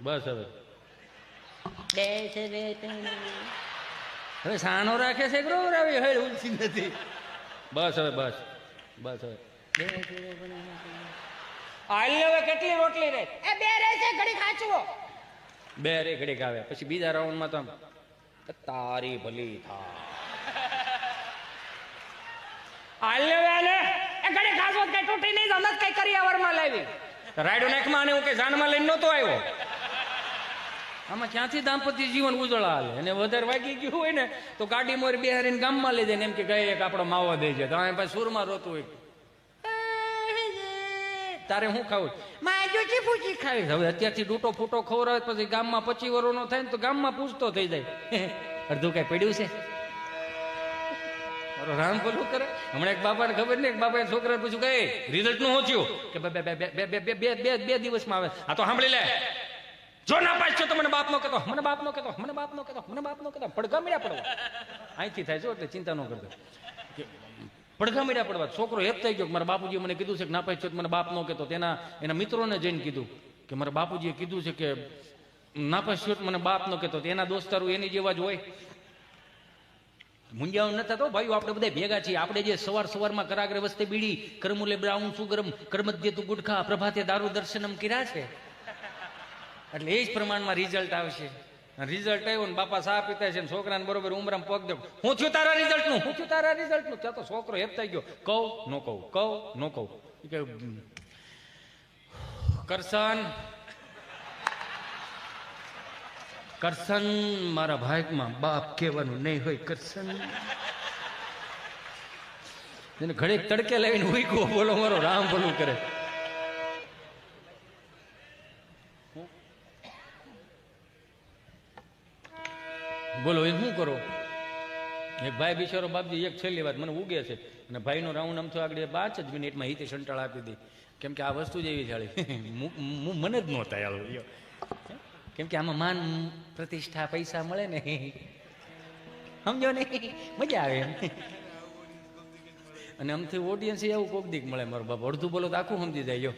બસ હવે સાનો રાખે છે હે ઉલસી નથી. બસ હવે બસ બસ હવે હવે કેટલી રોટલી રે? એ બે રહે છે ઘડી ખાચવો. બે રે ઘડીક આવે પછી બીજા રાઉન્ડમાં તો તારી ભલી થા આલે એ ઘડી ખાચવો કઈ તૂટી નહીં જમત કઈ કરિયાવરમાં લાવી રાયડો નાખમાં અને હું કઈ જાનમાં લઈને નહોતો આવ્યો. આમાં ક્યાંથી દાંપત્ય જીવન ઉજળા હાલે અને વધારે વાગી ગયું હોય ને તો ગાડી મોર બેહારીને ગામમાં લઈ જાય ને એમ કે ગઈ એક આપણો માવો દઈ જાય તો આ પાસે સુરમાં રોતું હોય. તારે શું ખાવું? માજુચી પૂછી ખાવી. હવે અત્યારથી ડૂટો ફૂટો ખવડાવે પછી ગામમાં 25 વર્ષનો થાય ને તો ગામમાં પૂછતો થઈ જાય અડધું કઈ પડ્યું છે? રામ બોલું કરે. હમણાં એક બાપાને ખબર ને એક બાપાએ છોકરાને પૂછ્યું કે રિઝલ્ટ નું શું થયું કે બે દિવસમાં આવે. આ તો સાંભળી લે, જો ના પાસ છો તો મને બાપ નો કહેતો, મને બાપ નો કહેતો, મને બાપ નો કહેતો, મને બાપ નો કહેતો. પડઘા મળ્યા પડવા અહીંથી થાય છો એટલે ચિંતા ન કરતો. પડઘા મળ્યા પડવા છોકરો હેપ થઈ ગયો મારા બાપુજી મને કીધું છે કે ના પાસ છો મને બાપ નો કહેતો. એના મિત્રોને જઈને કીધું કે મારા બાપુજીએ કીધું છે કે ના પાસ છો મને બાપ નો કહેતો. એના દોસ્તારો એની જેવા જ હોય. મુંજાઓ નતા તો ભાઈઓ આપણે બધા ભેગા છીએ. આપણે જે સવારમાં કરાગ્રે વસ્તે બીડી, કરમુલે બ્રાઉન સુગરમ, કરમધ્ય તું ગુટખા, પ્રભાતે દારૂ દર્શનમ કર્યા છે. એટલે એ જ પ્રમાણમાં રિઝલ્ટ આવશે. રિઝલ્ટ આવ્યો ને બાપા સા પીતા છે ને છોકરાને બરોબર ઉમરામાં પગ દો. હું થયું તારા રિઝલ્ટ નું, હું થયું તારા રિઝલ્ટ નું. ત્યાં તો છોકરો હેત થઈ ગયો. કહું નો કહું, કહું નો કહું. કરશન કરશન મારા ભાગમાં બાપ કહેવાનું નહીં હોય. કરશન એને ઘડીક તડકે લાવીને ઉઈકો બોલો મારો રામ બોલું કરે. બોલો એ શું કરો? એક ભાઈ બિચારો બાપજી એક છેલ્લી વાત મને ઉગે છે અને ભાઈનો રાઉન્ડ આમ તો આગળ 5 જ મિનિટમાં હિતે સંટાળ આપી દી. કેમ કે આ વસ્તુ જ એવી છે મને જ નહોતા યાર. કેમ કે આમાં માન પ્રતિષ્ઠા પૈસા મળે ને સમજો ને મજા આવે એમ. અને આમથી ઓડિયન્સ એવું કોક દીક મળે મારો બાપ. અડધું બોલો તો આખું સમજી જાય.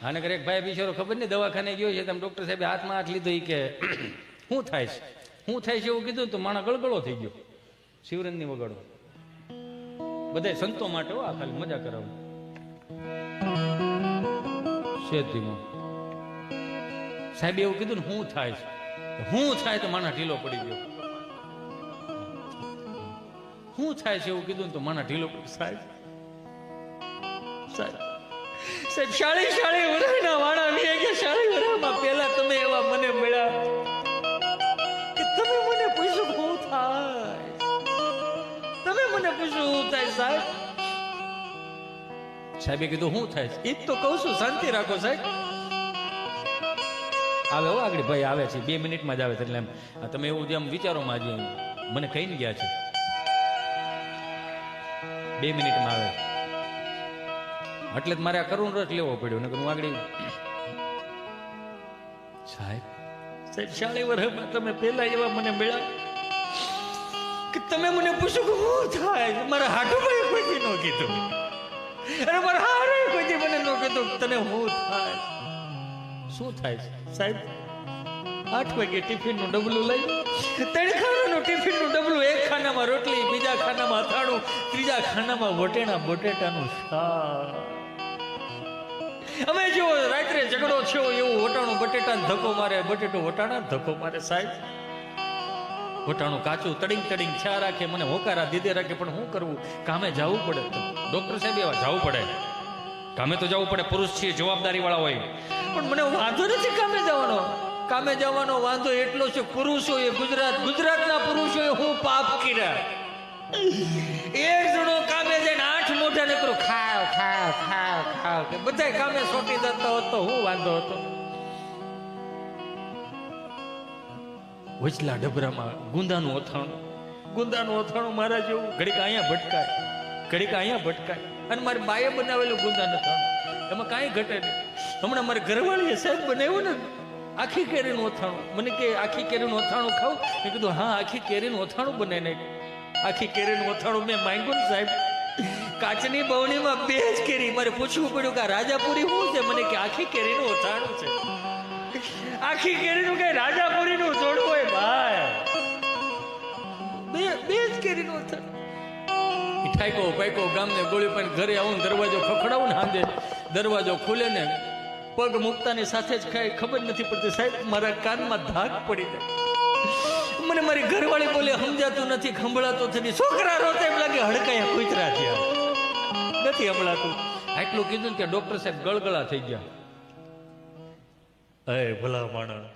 આને કરે એક ભાઈ બિચારો ખબર ને દવાખાને ગયો છે તમે ડોક્ટર સાહેબ હાથમાં હાથ લીધો એ કે શું થાય છે શું થાય છે એવું કીધું તો માણસ ગળગળો થઈ ગયો. શિવરંજની વગાડો બધા સંતો માટે આ ખાલી મજા કરાવું શેતીમાં. સાહેબ એવું કીધું ને શું થાય છે, શું થાય તો માણસ ઢીલો પડી ગયો. શું થાય છે એવું કીધું ને તો માણસ ઢીલો પડી. સાહેબ સાહેબ સાહેબ 40 વર્ષના વાળા મે કે 40 વર્ષમાં પહેલા તમે એવા મને મળ્યા કે તમે મને પૂછ્યું શું થાય, તમે મને પૂછ્યું શું થાય. સાહેબ સાહેબે કીધું શું થાય એ તો કહું છું શાંતિ રાખો સાહેબ. આવે હો આગળ ભાઈ આવે છે 2 મિનિટમાં જ આવે છે. એટલે તમે એવું જેમ વિચારોમાં જ મને કહીને ગયા છે 2 મિનિટમાં આવે એટલે જ મારે આ કરુણ રસ લેવો પડ્યો. નકર હું આગળ સાહેબ સાહેબ 40 વર્ષમાં તમે પહેલા એવા મને મળ્યા કે તમે મને પૂછો કે શું થાય. મારા હાટુભાઈ કોઈથી ન કીધું અને મારા હારે કોઈથી મને ન કીધું તને શું થાય. શું થાય સાહેબ? 8 વાગે ટિફિનનું ડબલું લઈ 3 ખાનાનું ટિફિનનું ડબલું, એક ખાનામાં રોટલી, બીજા ખાનામાં અથાણું, ત્રીજા ખાનામાં વટેણા બટેટાનું શાક. અમે જો રાત્રે ઝઘડો થયો એવું વટાણું બટેટાને ધક્કો મારે, બટેટું વટાણા ધક્કો મારે. સાહેબ વટાણું કાચું તડીંગ છા રાખે, મને હોકારા દીધે રાખે. પણ શું કરવું, કામે જવું પડે. ડોક્ટર સાહેબ એવા જવું પડે, કામે તો જવું પડે. પુરુષ છીએ, જવાબદારી વાળા હોય. પણ મને વાંધો નથી કામે જવાનો. કામે જવાનો વાંધો એટલો છે પુરુષોએ ગુજરાતના પુરુષોએ હું પાપ કર્યા. એક જણો કામે જઈને 8 મોઢા નકરો ખાવ ખાવ ખાવ ખાવ કે બધા કામે સોટી જતો હતો. હું વાંધો હતો વચલા ડબરામાં ગુંદાનું અથાણું મારા જેવું ઘડીક અહીંયા ભટકાય, ઘડીક અહીંયા ભટકાય. અને મારી બાએ બનાવેલું ગુંદાનું અથાણું એમાં કાંઈ ઘટે નહીં. હમણાં મારે ઘરવાળીએ સાહેબ બનાવ્યું ને આખી કેરીનું અથાણું. મને કે આખી કેરીનું અથાણું ખાવ? મેં કીધું હા આખી કેરીનું અથાણું બનાવી નાખ. આખી કેરીનું અથાણું મેં માંગ્યું ને સાહેબ, કાચની બવણીમાં 2 જ કેરી. મારે પૂછવું પડ્યું કે રાજાપુરી શું છે? મને કે આખી કેરીનું અથાણું છે. આખી કેરીનું કઈ રાજાપુરીનું જોડું હોય ભાઈ. બે જ કેરીનું હતું. ઠાઈકો પાઈકો ગામને ગોળી પણ ઘરે આવું દરવાજો ખખડાવું ને હાંજે દરવાજો ખુલે ને પગ મૂકતાની સાથે જ કઈ ખબર નથી પડતી સાહેબ મારા કાનમાં ધાક પડી જાય. મને મારી ઘરવાળી બોલે સમજાતું નથી સંભળાતું નથી. છોકરા રોતા એમ લાગે હડકાયા કૂતરા થયા નથી સંભળાતું. આટલું કીધું ને કે ડોક્ટર સાહેબ ગળગળા થઈ ગયા. અરે ભલા માણસ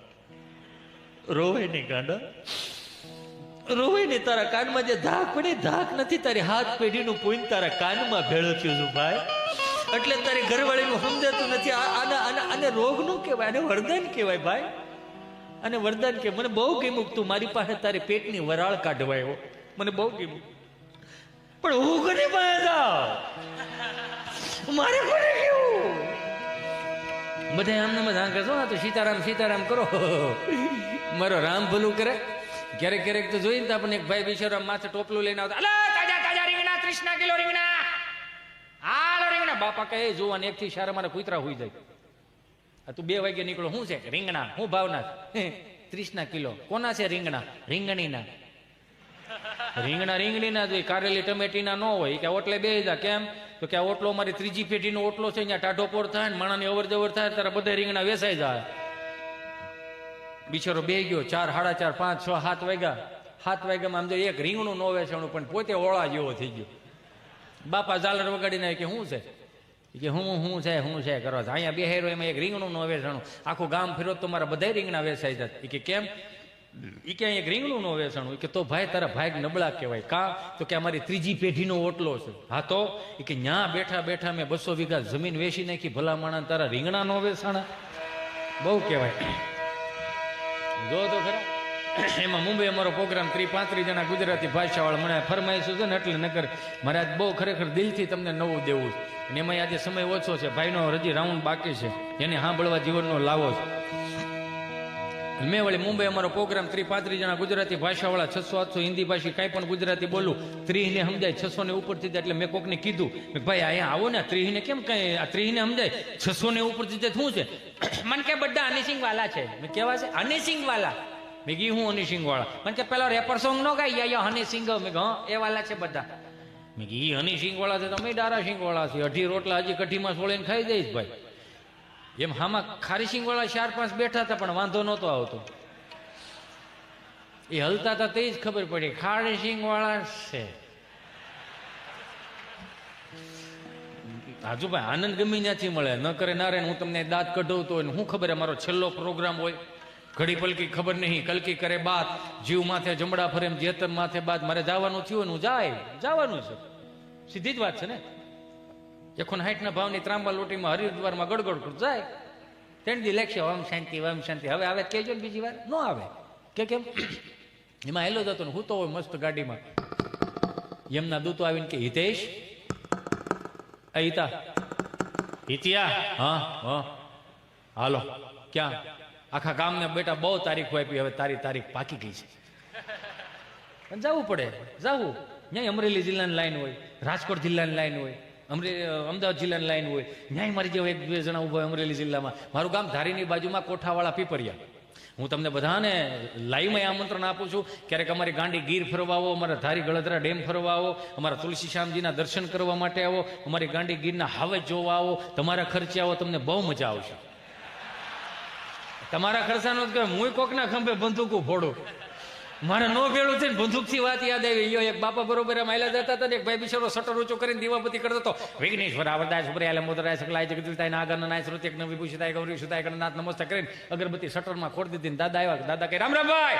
રોવે નહીં ગાંડા રોવે નહીં. તારા કાનમાં જે ધાક પડી ધાક નથી તારી હાથ પેઢીનું પોઈન્ટ તારા કાનમાં ભેળો થયું છું ભાઈ. એટલે તારી ઘરવાળીનું સમજાતું નથી. આને રોગ નું કહેવાય આને વરદાન કહેવાય ભાઈ. અને વરદાન કે મને બહુ ગમ્યું તું મારી પાસે તારી પેટની વરાળ કાઢવાયો મને બહુ ગમ્યું પણ હું કોને પાસે જાઉં મારે કોને કેવું. બધા આમને મજા કરશો ને તો સીતારામ સીતારામ કરો મારો રામ ભલું કરે. ક્યારેક ક્યારેક તો જોઈને તો આપણને એક ભાઈ બિચારો માથે ટોપલું લઈને આવતા અલા તાજા તાજા રીંગણા 30 કિલો રીંગણા હાલો રીંગણા. બાપા કહે જોવાને એક થી સારા મારા કૂતરા હોઈ જાય. તું 2 વાગે નીકળો શું છે રીંગણા હું ભાવના 30 કિલો. કોના છે રીંગણા રીંગણીના. રીંગણા રીંગણીના જોઈએ કારેલી ટમેટીના ન હોય કે ઓટલે બે જા. કેમ તો કે આ ઓટલો મારી ત્રીજી પેઢીનો ઓટલો છે અહીંયા ટાઢો પોર થાય ને માણાની અવર જવર થાય ત્યારે બધા રીંગણા વેસાઈ જાય. બિચારો બે ગયો 4, 4:30, 5, 6, 7 વાગ્યા. 7 વાગ્યામાં આમ જો એક રીંગણું ન વેચાણું પણ પોતે ઓળા જેવો થઈ ગયો. બાપા ઝાલર વગાડીને કે શું છે કે હું છે કરવા અહીંયા બેહેરો એમાં એક રીંગણું ન વેચાણું. આખું ગામ ફેરો તો મારા બધા રીંગણા વેચાઈ જાય. કે કેમ એ કે એક રીંગણું ન વેચાણું. કે તો ભાઈ તારા ભાગ નબળા કહેવાય. કા તો કે અમારી ત્રીજી પેઢીનો ઓટલો છે. હા તો એ કે ન્યા બેઠા બેઠા મેં 200 વીઘા જમીન વેચી નાખી ભલા માણા તારા રીંગણા નો વેચાણા બહુ કહેવાય. જો તો ખરા એમાં મુંબઈ અમારો પ્રોગ્રામ 30-35 જણા ગુજરાતી ભાષાવાળા મને ફરમાઈશું છે ને એટલે નકર મારે આજ બહુ ખરેખર દિલથી તમને નવું દેવું છે. અને એમાં આજે સમય ઓછો છે ભાઈનો હજી રાઉન્ડ બાકી છે એને સાંભળવા જીવનનો લાવો છે. મેં વળી મુંબઈ અમારો પ્રોગ્રામ 30-35 જણા ગુજરાતી ભાષાવાળા 600-800 હિન્દી ભાષી કાંઈ પણ ગુજરાતી બોલું 30 ને સમજાય 600 ને ઉપરથી જાય. એટલે મેં કોકને કીધું ભાઈ અહીંયા આવો ને 30 ને કેમ કઈ આ 30 ને સમજાય 600 ને ઉપરથી જાય શું છે. મને કે બધા હનીસિંગ વાલા છે. મેં કેવા છે હનીસિંગ વાલા. મેં કીધું હું હનીસિંગ વાળા. મને કે પેલો રેપર સોંગ નો ગાય હનીસિંગ. મેં હા એ વાલા છે બધા. મેં કીધું હનીસિંગ વાળા છે તમે ડારા સિંગ વાળા છે. 18 રોટલા હજી કઢીમાં સોળીને ખાઈ જઈશ ભાઈ. એમ હામાં ખારીસિંગ વાળા 4-5 બેઠા હતા પણ વાંધો નહોતો આવતો. એ હલતા હતા તે જ ખબર પડી ખારીસિંગ વાળા છે. હાજુ ભાઈ આનંદ ગમી ત્યાંથી મળે ન કરે ના રે. હું તમને દાંત કઢાવતો હોય હું ખબર અમારો છેલ્લો પ્રોગ્રામ હોય ઘડી પલકી ખબર નહીં કલકી કરે બાત જીવ માથે જમડા ફરે એમ જેતર માથે બાત. મારે જવાનું થયું હું જવાનું છે સીધી જ વાત છે ને. 160 ભાવની ત્રાંબા લોટીમાં હરિદ્વારમાં ગડગડ જાય 3 દી લેખશે ઓમ શાંતિ ઓમ શાંતિ. હવે આવે કહેજો ને બીજી વાર ન આવે કે કેમ એમાં હેલો જતો ને હું તો હોય મસ્ત ગાડીમાં. એમના દૂતો આવીને કે હિતેશ હિતા હિતિયા હા હાલો ક્યાં આખા ગામને બેટા બહુ તારીખો આપી હવે તારી તારીખ પાકી ગઈ છે પણ જવું પડે જવું. ત્યાં અમરેલી જિલ્લાની લાઈન હોય રાજકોટ જિલ્લાની લાઈન હોય અમદાવાદ જિલ્લાની લાઈન હોય ન્યાય મારી જેવા 1-2 જણા ઉભા હોય અમરેલી જિલ્લામાં. મારું ગામ ધારીની બાજુમાં કોઠાવાળા પીપરિયા. હું તમને બધાને લાઈવમાં આમંત્રણ આપું છું. ક્યારેક અમારી ગાંડી ગીર ફરવા આવો અમારા ધારી ગળધરા ડેમ ફરવા આવો અમારા તુલસી શ્યામજીના દર્શન કરવા માટે આવો અમારી ગાંડી ગીરના હાવજ જોવા આવો તમારા ખર્ચે આવો તમને બહુ મજા આવશે. તમારા ખર્ચાનો હું કોકના ખંભે બંદૂકો ફોડું મારે નો ભેળું થઈને બંદૂકથી વાત યાદ આવી. એક બાપા બરોબર એમ આયલા જતા હતા ને એક ભાઈ બિચારો શટર ઊંચો કરીને દીવાબત્તી કરતો હતો. વિઘ્નેશ્વર આવરદાય સુપ્રિયાલે મોદરાય સકલાય જગદીલતાય નાગન નાય શ્રુતિ એક નવી ભૂષિતાય ગૌરી સુતાય ગણનાથ નમસ્તે કરીને અગરબત્તી શટરમાં ખોડ દીધી. દાદા આવ્યા દાદા કે રામ રામ ભાઈ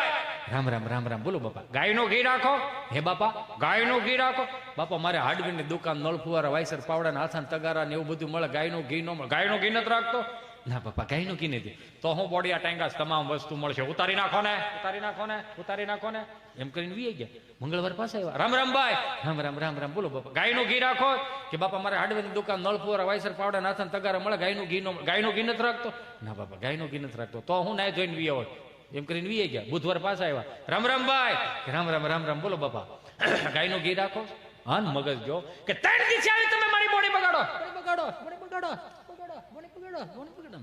રામ રામ રામ રામ બોલો બાપા ગાયનો ઘી રાખો. હે બાપા ગાયનો ઘી રાખો. બાપા મારે હાર્ડવેરની દુકાન નળ ફુવારા વાયસર પાવડા હાથાન તગારા ને એવું બધું મળે ગાયનું ઘી ન મળે. ગાયનું ઘી નથી રાખતો ના બાપા ગાયનું ઘી નથી તો હું બોડિયા ટાંગાસ તમામ વસ્તુ મળશે. ઉતારી નાખો ને ઉતારી નાખો ને ઉતારી નાખો ને એમ કરીને વી ગયા. મંગળવાર પાસે આવ્યા રામ રામ ભાઈ રામ રામ રામ રામ બોલો બાપા ગાયનું ઘી રાખો. કે બાપા મારે હાર્ડવેરની દુકાન નળ ફુવારા વાયસર પાવડા નાથાન તગારા મળે ગાયનું ઘી ગાયનું ઘી નથી રાખતો ના બાપા ગાયનું ઘી નથી રાખતો તો હું નાય જોઈને વી હોય એમ કરીને વી ગયા. બુધવાર પાસે આવ્યા રામ રામ ભાઈ રામ રામ રામ રામ બોલો બાપા ગાયનું ઘી રાખો. હા મગજ જો કે 3 દિવસ આવી તમે મારી બોડી બગાડો બગાડો બોડી બગાડો બગાડો બોડી બગાડો બોડી બગાડો.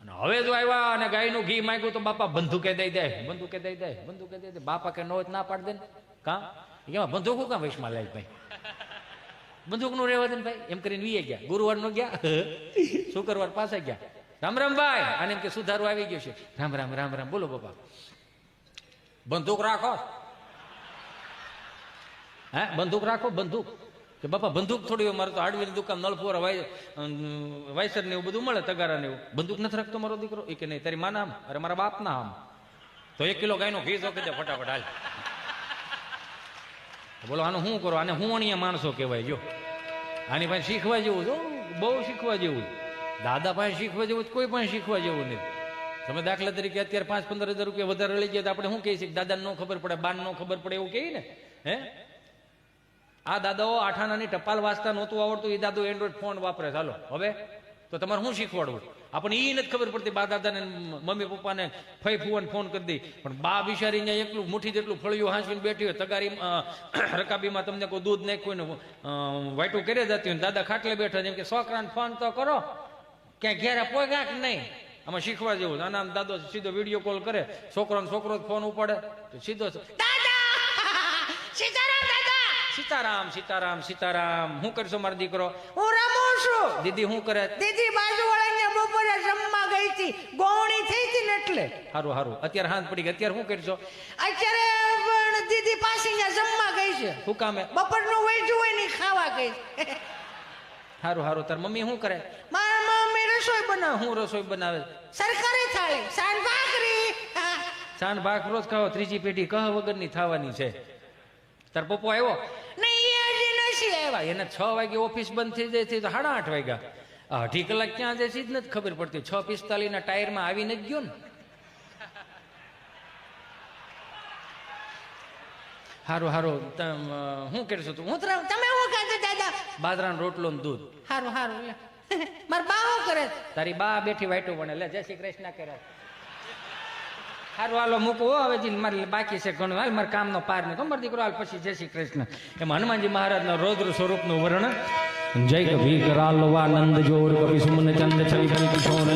અને હવે જો આવ્યા અને ગાયનું ઘી માંગ્યું તો બાપા બંદૂકે દઈ દે, બંદૂકે દઈ દે, બંદૂકે દઈ દે. બાપા કે નો જ ના પાડ દે ને કા એમાં બંદૂક કાં વૈશમાં લાવી ભાઈ, બંદૂક નું રહેવા દે ને ભાઈ. એમ કરીને વીએ ગયા. ગુરુવાર નો ગયા, શુક્રવાર પાસે ગયા. રામ રામ ભાઈ, અને એમ કે સુધારું આવી ગયું છે. રામ રામ રામ રામ. બોલો બાપા, બંદૂક રાખો. હે બંદૂક રાખો, બંદૂક. કે બાપા બંદૂક થોડી મારે તો હાર્ડવેરની દુકાન નળપોરા વાયસર ને એવું બધું મળે, તગારા ને એવું. બંદૂક નથી રાખતો મારો દીકરો? એ કે નહીં. તારી માના આમ? અરે મારા બાપ ના આમ. તો 1 કિલો ગાયનો ઘી તો કે ફટાફટ હાલ. બોલો આનું શું કરો? આને હું અણીયા માણસો કહેવાય. જો આની પાસે શીખવા જેવું, જો બહુ શીખવા જેવું. દાદા પાસે શીખવા જેવું કોઈ પણ શીખવા જેવું નહીં. તમે દાખલા તરીકે અત્યારે 5-15 હજાર રૂપિયા વધારે લઈ ગયા તો આપણે શું કહીએ છીએ? દાદાને નો ખબર પડે, બાન નો ખબર પડે એવું કહીએ ને. હે આ દાદાઓ 8 આનાની ટપાલ વાંચતા નહોતું આવડતું, એ દાદો એન્ડ્રોઈડ ફોન વાપરે. ચાલો હવે તો તમારે શું શીખવાડવું? આપણને એ નથી ખબર પડતી. બા દાદાને મમ્મી પપ્પાને ફઈ ફુવાને ફોન કરી દઈ, પણ બા બિચારી અહીંયા એકલું મુઠ્ઠી જેટલું ફળિયું હાંસવીને બેઠી હોય, તગારી રકાબીમાં તમને કોઈ દૂધ નાખ્યું ને વાટું કરી જતી હોય, દાદા ખાટલે બેઠા. જેમ કે છોકરાને ફોન તો કરો, ક્યાંય ઘેરા પોગ્યા કે નહીં. આમાં શીખવા જેવું. આના દાદો સીધો વિડીયો કોલ કરે, છોકરો ફોન ઉપાડે તો સીધો સીતારામ સીતારામ સીતારામ. શું કરશો મારો દીકરો? હું રમું છું. દીદી શું કરે? દીદી બાજુવાળાને બપોરે જમવા ગઈ હતી, ગોવણી થઈ હતી ને એટલે. હારું હારું. અત્યારે હાથ પડી ગઈ, અત્યારે શું કરશો? અત્યારે પણ દીદી પાસે જમવા ગઈ છે. શું કામે? બપોરનું વૈજું હોય ને ખાવા ગઈ. હારું હારું. તાર મમ્મી શું કરે? મારા મમ્મી રસોઈ બનાવે. હું રસોઈ બનાવે? સરકારી થાળી, સાંજ ભાખરી. સાંજ ભાખ રોજ ખાઓ, 3જી પેઢી કહ વગરની થવાની છે. તાર પપ્પો આવ્યો નહીં? એ હજી નથી આવ્યા. એને 6 વાગે ઓફિસ બંધ થઈ જાય છે તો 8:30 વાગ્યા. 2.5 કલાક ક્યાં જાય છે જ નથી ખબર પડતી. 6:45 ના ટાયરમાં આવીને જ ગયો ને. હારું હારું. શું કરશો તું? હું તમે શું ખાધું દાદા? બાજરાનો રોટલો ને દૂધ. હારું હારું. મારા બા શું કરે? તારી બા બેઠી વાઈટું ભણે. લે જય શ્રી કૃષ્ણ કરે. હારું હાલો મૂકવો હવે. જી મારે બાકી છે ઘણું. હાલ મારે કામનો પાર નહીં. ખબર દીકરો હાલ પછી જય શ્રી કૃષ્ણ. એમાં હનુમાનજી મહારાજના રૌદ્ર સ્વરૂપનું વર્ણન. જય કભી કરાલ વાનંદ જોર કભી સુમન ચંદ છવિ બન કિશોર